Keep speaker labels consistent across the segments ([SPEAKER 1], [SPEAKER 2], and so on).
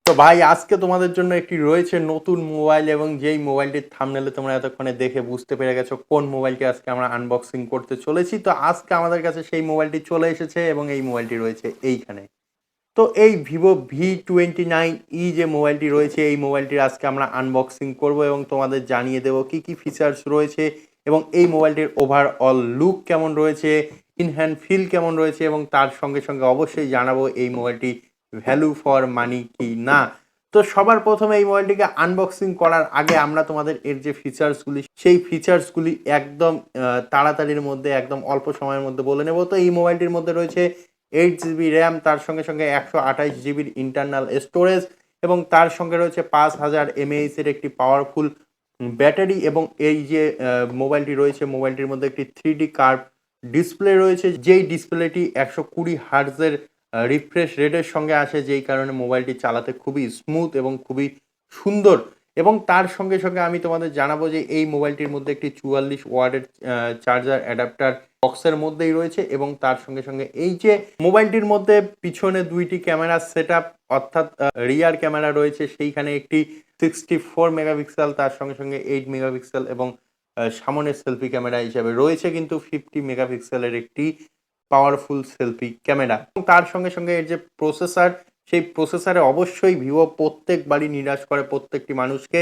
[SPEAKER 1] তো ভাই আজকে তোমাদের জন্য একটি রয়েছে নতুন মোবাইল, এবং যেই মোবাইলটির থাম্বনেলে তোমরা এতক্ষণে দেখে বুঝতে পেরে গেছো কোন মোবাইলটি আজকে আমরা আনবক্সিং করতে চলেছি। তো আজকে আমাদের কাছে সেই মোবাইলটি চলে এসেছে এবং এই মোবাইলটি রয়েছে এইখানে। তো এই ভিভো V29e যে মোবাইলটি রয়েছে, এই মোবাইলটির আজকে আমরা আনবক্সিং করব এবং তোমাদের জানিয়ে দেবো কি কি ফিচার্স রয়েছে এবং এই মোবাইলটির ওভারঅল লুক কেমন রয়েছে, ইন হ্যান্ড ফিল কেমন রয়েছে, এবং তার সঙ্গে সঙ্গে অবশ্যই জানাবো এই মোবাইলটি ভ্যালু ফর মানি কি না। তো সবার প্রথমে এই মোবাইলটিকে আনবক্সিং করার আগে আমরা তোমাদের এর যে ফিচার্সগুলি, সেই ফিচার্সগুলি একদম তাড়াতাড়ির মধ্যে, একদম অল্প সময়ের মধ্যে বলে নেব। তো এই মোবাইলটির মধ্যে রয়েছে 8GB র্যাম, তার সঙ্গে সঙ্গে 128GBর ইন্টারনাল স্টোরেজ, এবং তার সঙ্গে রয়েছে 5000 mAh এর একটি পাওয়ারফুল ব্যাটারি, এবং এই যে মোবাইলটি রয়েছে, মোবাইলটির মধ্যে একটি 3D কার্ভ ডিসপ্লে রয়েছে, যেই ডিসপ্লেটি 120 হার্টজের রিফ্রেশ রেটের সঙ্গে আসে, যেই কারণে মোবাইলটি চালাতে খুবই স্মুথ এবং খুবই সুন্দর। এবং তার সঙ্গে সঙ্গে আমি তোমাদের জানাবো যে এই মোবাইলটির মধ্যে একটি 44 ওয়াটের চার্জার অ্যাডাপ্টার বক্সের মধ্যেই রয়েছে, এবং তার সঙ্গে সঙ্গে এই যে মোবাইলটির মধ্যে পিছনে দুইটি ক্যামেরা সেটআপ, অর্থাৎ রিয়ার ক্যামেরা রয়েছে, সেইখানে একটি 64 মেগাপিক্সেল, তার সঙ্গে সঙ্গে 8 মেগাপিক্সেল, এবং সামনের সেলফি ক্যামেরা হিসাবে রয়েছে কিন্তু 50 মেগাপিক্সেলের একটি পাওয়ারফুল সেলফি ক্যামেরা। এবং তার সঙ্গে সঙ্গে এর যে প্রসেসর, সেই প্রসেসরে অবশ্যই ভিভো প্রত্যেকবারই নিরাশ করে প্রত্যেকটি মানুষকে,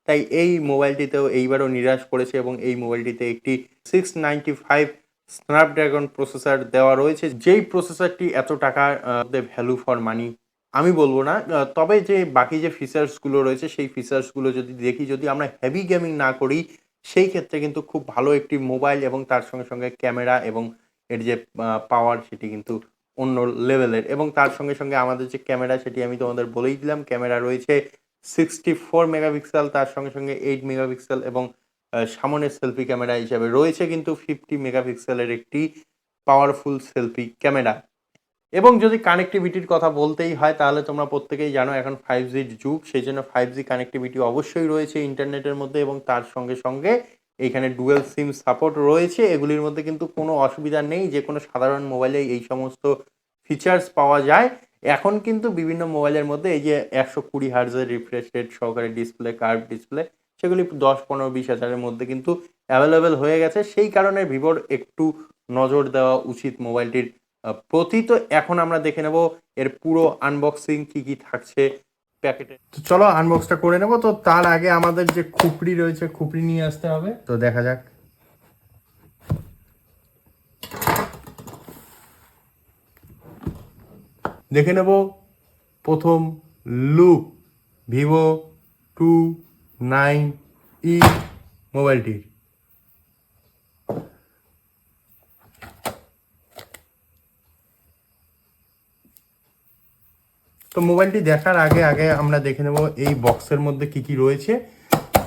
[SPEAKER 1] তাই এই মোবাইলটিতেও এইবারও নিরাশ করেছে, এবং এই মোবাইলটিতে একটি 695 স্ন্যাপড্রাগন প্রসেসর দেওয়া রয়েছে, যেই প্রসেসরটি এত টাকার ভ্যালু ফর মানি আমি বলবো না। তবে যে বাকি যে ফিচার্সগুলো রয়েছে, সেই ফিচার্সগুলো যদি দেখি, যদি আমরা হেভি গেমিং না করি, সেই ক্ষেত্রে কিন্তু খুব ভালো একটি মোবাইল, এবং তার সঙ্গে সঙ্গে ক্যামেরা এবং এর যে পাওয়ার, সেটি কিন্তু অন্য লেভেলের। এবং তার সঙ্গে সঙ্গে আমাদের যে ক্যামেরা, সেটি আমি তোমাদের বলেই দিলাম, ক্যামেরা রয়েছে 64 মেগাপিক্সেল, তার সঙ্গে সঙ্গে 8 মেগাপিক্সেল, এবং সামনের সেলফি ক্যামেরা হিসাবে রয়েছে কিন্তু 50 মেগাপিক্সেলের একটি পাওয়ারফুল সেলফি ক্যামেরা। এবং যদি কানেক্টিভিটির কথা বলতেই হয়, তাহলে তোমরা প্রত্যেকেই জানো এখন 5Gর যুগ, সেই জন্য 5G কানেক্টিভিটি অবশ্যই রয়েছে ইন্টারনেটের মধ্যে, এবং তার সঙ্গে সঙ্গে এইখানে ডুয়েল সিম সাপোর্ট রয়েছে। এগুলির মধ্যে কিন্তু কোনো অসুবিধা নেই, যে কোনো সাধারণ মোবাইলে এই সমস্ত ফিচার্স পাওয়া যায়। এখন কিন্তু বিভিন্ন মোবাইলের মধ্যে এই যে 120 হার্টজের রিফ্রেশ রেট সহকারে ডিসপ্লে, কার্ভ ডিসপ্লে, সেগুলি 10, 15, 20 হাজারের মধ্যে কিন্তু অ্যাভেলেবেল হয়ে গেছে। সেই কারণে ভিভোর একটু নজর দেওয়া উচিত মোবাইলটির প্রতি। তো এখন আমরা দেখে নেব এর পুরো আনবক্সিং কি কি থাকছে প্যাকেটে। তো চলো আনবক্সটা করে নেব। তো তার আগে আমাদের যে খুপড়ি রয়েছে, খুপড়ি নিয়ে আসতে হবে। তো দেখা যাক। দেখে নেব প্রথম লুক ভিভো 29E মোবাইলটির। তো মোবাইলটি দেখার আগে আগে আমরা দেখে নেব এই বক্সের মধ্যে কি কি রয়েছে।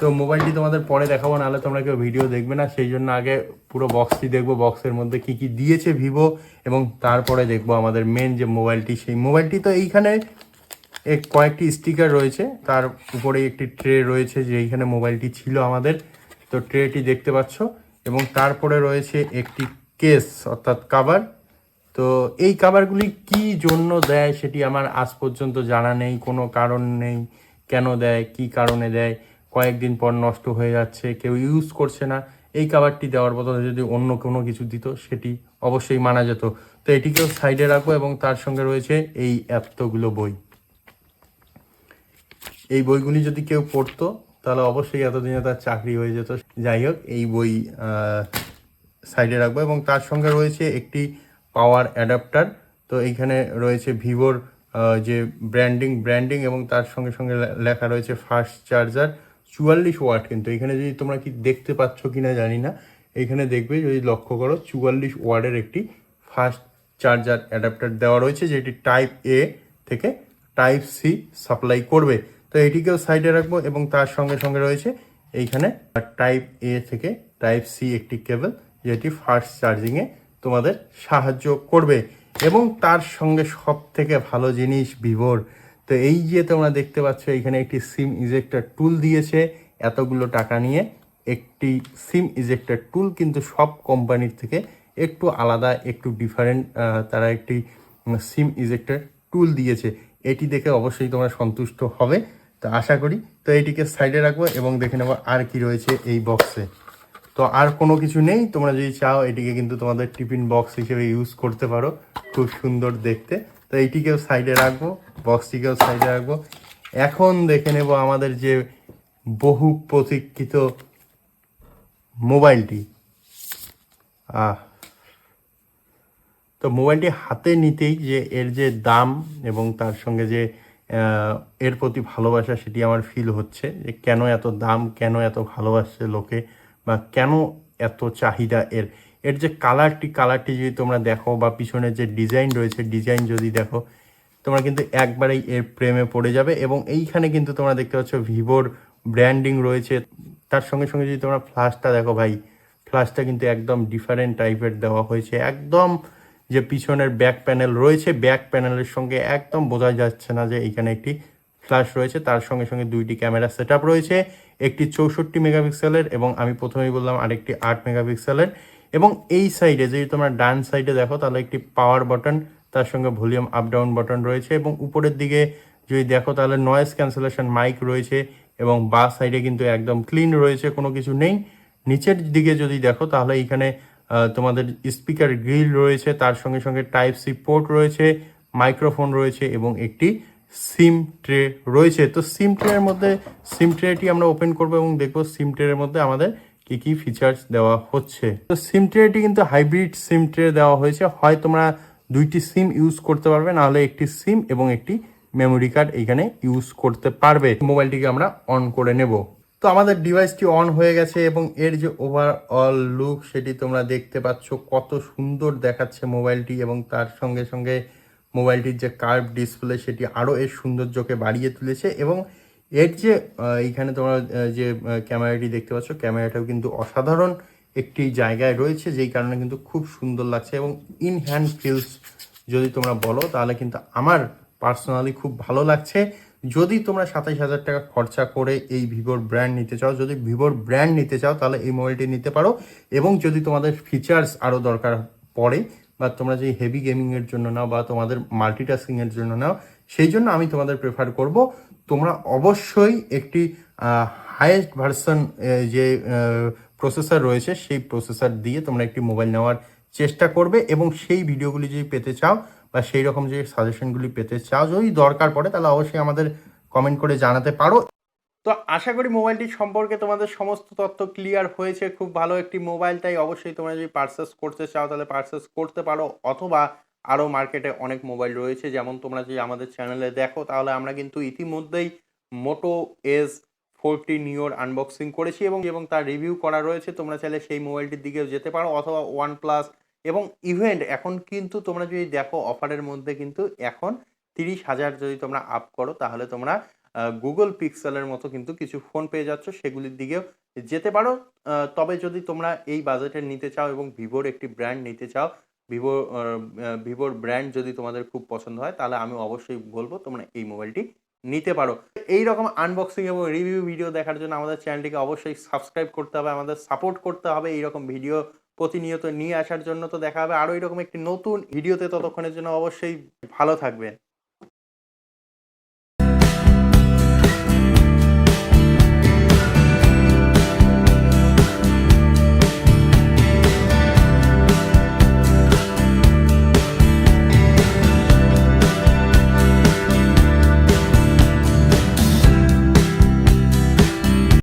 [SPEAKER 1] তো মোবাইলটি তোমাদের পরে দেখাবো, নাহলে তোমরা কেউ ভিডিও দেখবে না, সেই জন্য আগে পুরো বক্সটি দেখবো, বক্সের মধ্যে কি কি দিয়েছে ভিভো, এবং তারপরে দেখবো আমাদের মেন যে মোবাইলটি, সেই মোবাইলটি। তো এইখানে কয়েকটি স্টিকার রয়েছে, তার উপরে একটি ট্রে রয়েছে, যে এইখানে মোবাইলটি ছিল আমাদের। তো ট্রেটি দেখতে পাচ্ছ, এবং তারপরে রয়েছে একটি কেস অর্থাৎ কাভার। তো এই কাভারগুলি কি জন্য দেয় সেটি আমার আজ পর্যন্ত জানা নেই, কোনো কারণ নেই কেন দেয়, কি কারণে দেয়। কয়েকদিন পর নষ্ট হয়ে যাচ্ছে, কেউ ইউজ করছে না, এই কাভারটি দেওয়ার বদলে যদি অন্য কোনো কিছু দিত সেটি অবশ্যই মানা যেত। তো এটিকেও সাইডে রাখবো, এবং তার সঙ্গে রয়েছে এই এতগুলো বই। এই বইগুলি যদি কেউ পড়তো তাহলে অবশ্যই এতদিনে তার চাকরি হয়ে যেত। যাই হোক, এই বই সাইডে রাখবো, এবং তার সঙ্গে রয়েছে একটি পাওয়ার অ্যাডাপ্টার। তো এইখানে রয়েছে ভিভোর যে ব্র্যান্ডিং, এবং তার সঙ্গে সঙ্গে লেখা রয়েছে ফাস্ট চার্জার 44 ওয়াট। কিন্তু এখানে যদি তোমরা কি দেখতে পাচ্ছ কিনা জানি না, এইখানে দেখবে যদি লক্ষ্য করো 44 ওয়াটের একটি ফাস্ট চার্জার অ্যাডাপ্টার দেওয়া রয়েছে, যেটি টাইপ এ থেকে টাইপ সি সাপ্লাই করবে। তো এটিকেও সাইডে রাখবো, এবং তার সঙ্গে সঙ্গে রয়েছে এইখানে টাইপ এ থেকে টাইপ সি একটি কেবল, যেটি ফাস্ট চার্জিংয়ে তোমাদের সাহায্য করবে। এবং তার সঙ্গে সব থেকে ভালো জিনিস ভিভোর, তো এই যে তোমরা দেখতে পাচ্ছ এখানে একটি সিম ইজেক্টর টুল দিয়েছে। এতগুলো টাকা নিয়ে একটি সিম ইজেক্টর টুল কিন্তু সব কোম্পানির থেকে একটু আলাদা, একটু ডিফারেন্ট, তারা একটি সিম ইজেক্টর টুল দিয়েছে। এটি দেখে অবশ্যই তোমরা সন্তুষ্ট হবে। তো আশা করি তো এটিকে সাইডে রাখবো এবং দেখে নেবো আর কি রয়েছে এই বক্সে। তো আর কোনো কিছু নেই, তোমরা যদি চাও এটিকে কিন্তু তোমাদের টিফিন বক্স হিসেবে ইউজ করতে পারো, খুব সুন্দর দেখতে। তো এইটিকেও সাইডে রাখবো, বক্সটিকেও সাইডে রাখবো। এখন দেখে নেব আমাদের যে বহু প্রতীক্ষিত মোবাইলটি। তো মোবাইলটি হাতে নিতেই যে এর যে দাম এবং তার সঙ্গে যে এর প্রতি ভালোবাসা সেটি আমার ফিল হচ্ছে, যে কেন এত দাম, কেন এত ভালোবাসছে লোকে, বা কেন এত চাহিদা এর। এর যে কালারটি যদি তোমরা দেখো, বা পিছনের যে ডিজাইন রয়েছে, ডিজাইন যদি দেখো তোমরা কিন্তু একবারেই এর প্রেমে পড়ে যাবে। এবং এইখানে কিন্তু তোমরা দেখতে পাচ্ছ ভিভোর ব্র্যান্ডিং রয়েছে। তার সঙ্গে সঙ্গে যদি তোমরা ফ্ল্যাশটা দেখো ভাই, ফ্ল্যাশটা কিন্তু একদম ডিফারেন্ট টাইপের দেওয়া হয়েছে। একদম যে পিছনের ব্যাক প্যানেল রয়েছে, ব্যাক প্যানেলের সঙ্গে একদম বোঝা যাচ্ছে না যে এখানে একটি ফ্ল্যাশ রয়েছে। তার সঙ্গে সঙ্গে দুইটি ক্যামেরা সেট আপ রয়েছে, একটি 64 মেগাপিক্সেলের এবং আমি প্রথমেই বললাম আরেকটি 8 মেগাপিক্সেলের। এবং এই সাইডে যদি তোমরা ডান সাইডে দেখো তাহলে একটি পাওয়ার বাটন, তার সঙ্গে ভলিউম আপ ডাউন বাটন রয়েছে। এবং উপরের দিকে যদি দেখো তাহলে নয়েজ ক্যান্সেলেশন মাইক রয়েছে, এবং বাঁ সাইডে কিন্তু একদম ক্লিন রয়েছে, কোনো কিছু নেই। নিচের দিকে যদি দেখো তাহলে এখানে তোমাদের স্পিকার গ্রিল রয়েছে, তার সঙ্গে সঙ্গে টাইপ সি পোর্ট রয়েছে, মাইক্রোফোন রয়েছে এবং একটি সিম ট্রে রয়েছে। তো সিম ট্রের মধ্যে, সিম ট্রেটি আমরা ওপেন করবো এবং দেখবো সিম ট্রের মধ্যে আমাদের কি কি ফিচার্স দেওয়া হচ্ছে। তো সিম ট্রেটি কিন্তু হাইব্রিড সিম ট্রে দেওয়া হয়েছে, হয় তোমরা দুইটি সিম ইউজ করতে পারবে, নাহলে একটি সিম এবং একটি মেমোরি কার্ড এইখানে ইউজ করতে পারবে। মোবাইলটিকে আমরা অন করে নেব। তো আমাদের ডিভাইসটি অন হয়ে গেছে এবং এর যে ওভারঅল লুক সেটি তোমরা দেখতে পাচ্ছ, কত সুন্দর দেখাচ্ছে মোবাইলটি। এবং তার সঙ্গে সঙ্গে মোবাইলটির যে কার্ভ ডিসপ্লে সেটি আরও এর সৌন্দর্যকে বাড়িয়ে তুলেছে। এবং এর যে এইখানে তোমরা যে ক্যামেরাটি দেখতে পাচ্ছ, ক্যামেরাটাও কিন্তু অসাধারণ একটি জায়গায় রয়েছে, যেই কারণে কিন্তু খুব সুন্দর লাগছে। এবং ইন হ্যান্ড ফিলস যদি তোমরা বলো তাহলে কিন্তু আমার পার্সোনালি খুব ভালো লাগছে। যদি তোমরা 27,000 টাকা খরচা করে এই ভিভোর ব্র্যান্ড নিতে চাও, যদি ভিভোর ব্র্যান্ড নিতে চাও তাহলে এই মোবাইলটি নিতে পারো। এবং যদি তোমাদের ফিচার্স আরও দরকার পড়ে, বা তোমরা যদি হেভি গেমিংয়ের জন্য নাও, বা তোমাদের মাল্টিটাস্কিংয়ের জন্য নাও, সেই জন্য আমি তোমাদের প্রেফার করব তোমরা অবশ্যই একটি হাইয়েস্ট ভার্সন যে প্রসেসর রয়েছে সেই প্রসেসর দিয়ে তোমরা একটি মোবাইল নেওয়ার চেষ্টা করবে। এবং সেই ভিডিওগুলি যদি পেতে চাও, বা সেই রকম যে সাজেশনগুলি পেতে চাও, যদি দরকার পড়ে তাহলে অবশ্যই আমাদের কমেন্ট করে জানাতে পারো। তো আশা করি মোবাইলটি সম্পর্কে তোমাদের সমস্ত তথ্য ক্লিয়ার হয়েছে। খুব ভালো একটি মোবাইল, তাই অবশ্যই তোমরা যদি পারচেস করতে চাও তাহলে পারচেস করতে পারো। অথবা আরও মার্কেটে অনেক মোবাইল রয়েছে, যেমন তোমরা যদি আমাদের চ্যানেলে দেখো তাহলে আমরা কিন্তু ইতিমধ্যেই মোটো S40 নিওর আনবক্সিং করেছি এবং তার রিভিউ করা রয়েছে। তোমরা চাইলে সেই মোবাইলটির দিকেও যেতে পারো, অথবা OnePlus এবং ইভেন্ট এখন কিন্তু তোমরা যদি দেখো অফারের মধ্যে কিন্তু এখন 30,000 যদি তোমরা আপ করো তাহলে তোমরা গুগল পিক্সেলের মতো কিন্তু কিছু ফোন পেয়ে যাচ্ছ, সেগুলির দিকেও যেতে পারো। তবে যদি তোমরা এই বাজেটের নিতে চাও এবং ভিভোর একটি ব্র্যান্ড নিতে চাও, ভিভোর ব্র্যান্ড যদি তোমাদের খুব পছন্দ হয় তাহলে আমি অবশ্যই বলবো তোমরা এই মোবাইলটি নিতে পারো। এই রকম আনবক্সিং এবং রিভিউ ভিডিও দেখার জন্য আমাদের চ্যানেলটিকে অবশ্যই সাবস্ক্রাইব করতে হবে, আমাদের সাপোর্ট করতে হবে এইরকম ভিডিও প্রতিনিয়ত নিয়ে আসার জন্য। তো দেখা হবে আরও এরকম একটি নতুন ভিডিওতে, ততক্ষণের জন্য অবশ্যই ভালো থাকবেন।